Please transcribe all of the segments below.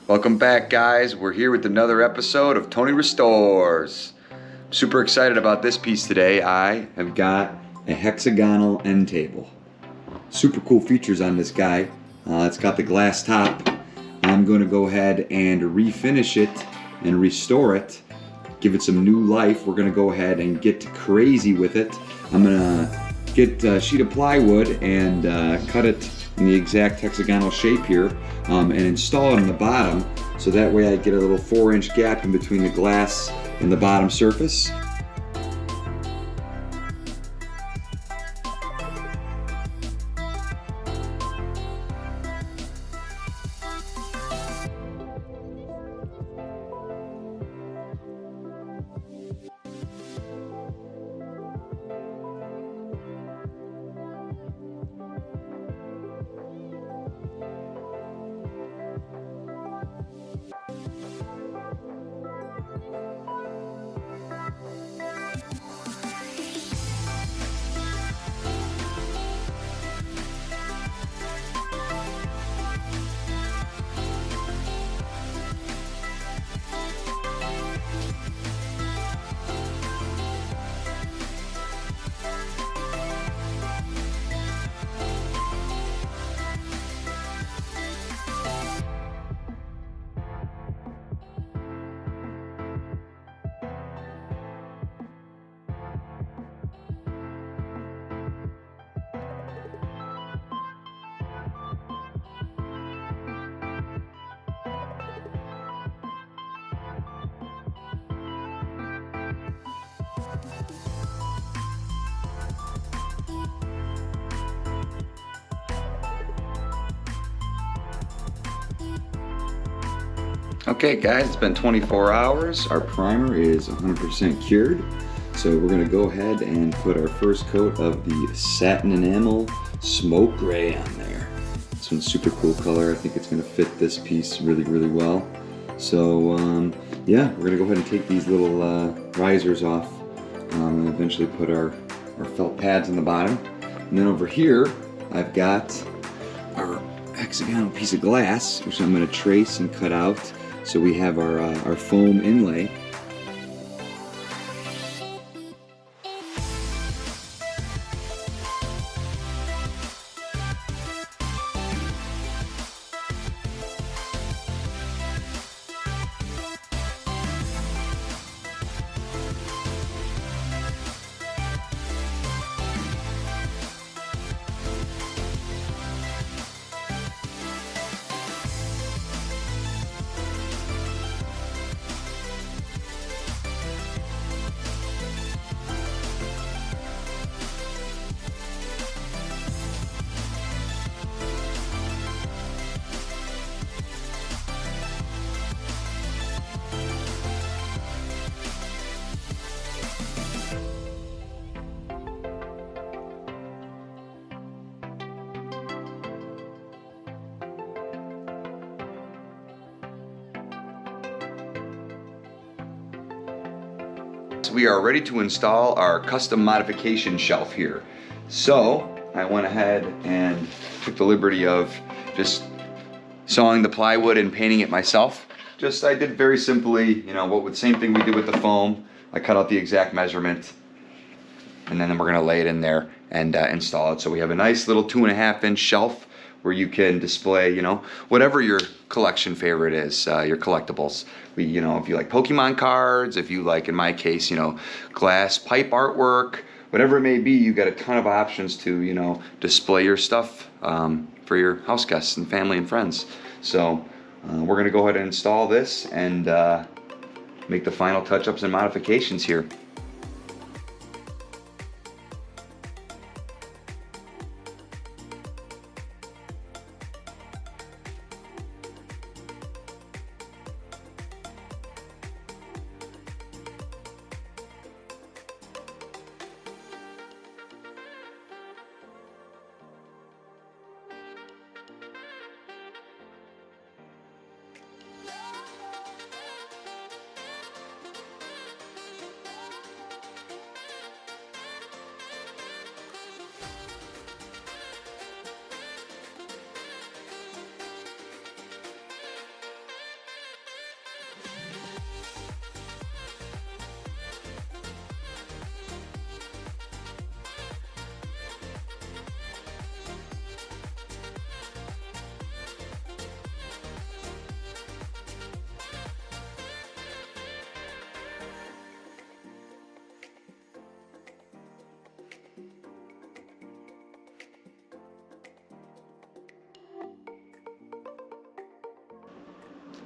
Welcome back, guys. We're here with another episode of Tony Restores. I'm super excited about this piece today. I have got a hexagonal end table. Super cool features on this guy. It's got the glass top. I'm going to go ahead and refinish it and restore it, give it some new life. We're going to go ahead and get crazy with it. I'm going to get a sheet of plywood and cut it in the exact hexagonal shape here and install it on the bottom, so that way I get a little 4-inch gap in between the glass and the bottom surface. Okay guys, it's been 24 hours. Our primer is 100% cured. So we're gonna go ahead and put our first coat of the satin enamel smoke gray on there. This one's super cool color. I think it's gonna fit this piece really, really well. So yeah, we're gonna go ahead and take these little risers off and eventually put our felt pads on the bottom. And then over here, I've got our hexagonal piece of glass, which I'm gonna trace and cut out. So we have our foam inlay. We are ready to install our custom modification shelf here. So I went ahead and took the liberty of just sawing the plywood and painting it myself. I did very simply, same thing we did with the foam. I cut out the exact measurement, and then we're gonna lay it in there and install it. So we have a nice little 2.5-inch shelf where you can display, whatever your collection favorite is, your collectibles. If you like Pokemon cards, if you like, in my case, glass pipe artwork, whatever it may be, you've got a ton of options to, display your stuff for your house guests and family and friends. So we're gonna go ahead and install this and make the final touch-ups and modifications here.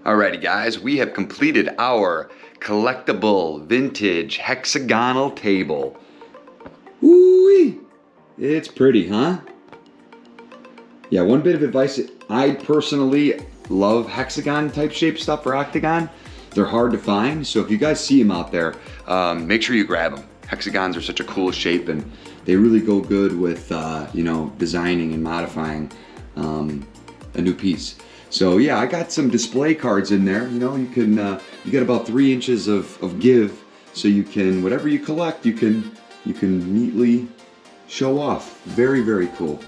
Alrighty guys, we have completed our collectible vintage hexagonal table. Woo-wee! It's pretty, huh? Yeah, one bit of advice, I personally love hexagon type shape stuff or octagon. They're hard to find, so if you guys see them out there, make sure you grab them. Hexagons are such a cool shape and they really go good with, you know, designing and modifying a new piece. So yeah, I got some display cards in there. You know, you can, you got about 3 inches of give, so you can, whatever you collect, you can neatly show off. Very, very cool.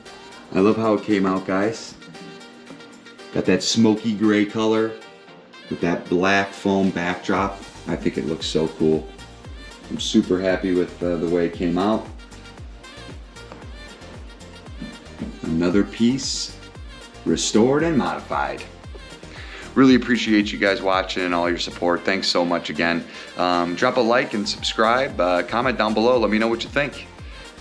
I love how it came out, guys. Got that smoky gray color with that black foam backdrop. I think it looks so cool. I'm super happy with the way it came out. Another piece restored and modified. Really appreciate you guys watching and all your support. Thanks so much again. Drop a like and subscribe. Comment down below. Let me know what you think.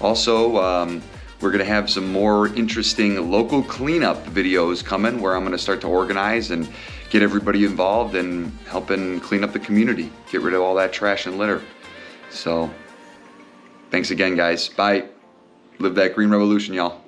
Also, we're gonna have some more interesting local cleanup videos coming where I'm gonna start to organize and get everybody involved in helping clean up the community, get rid of all that trash and litter. So, thanks again, guys. Bye. Live that green revolution, y'all.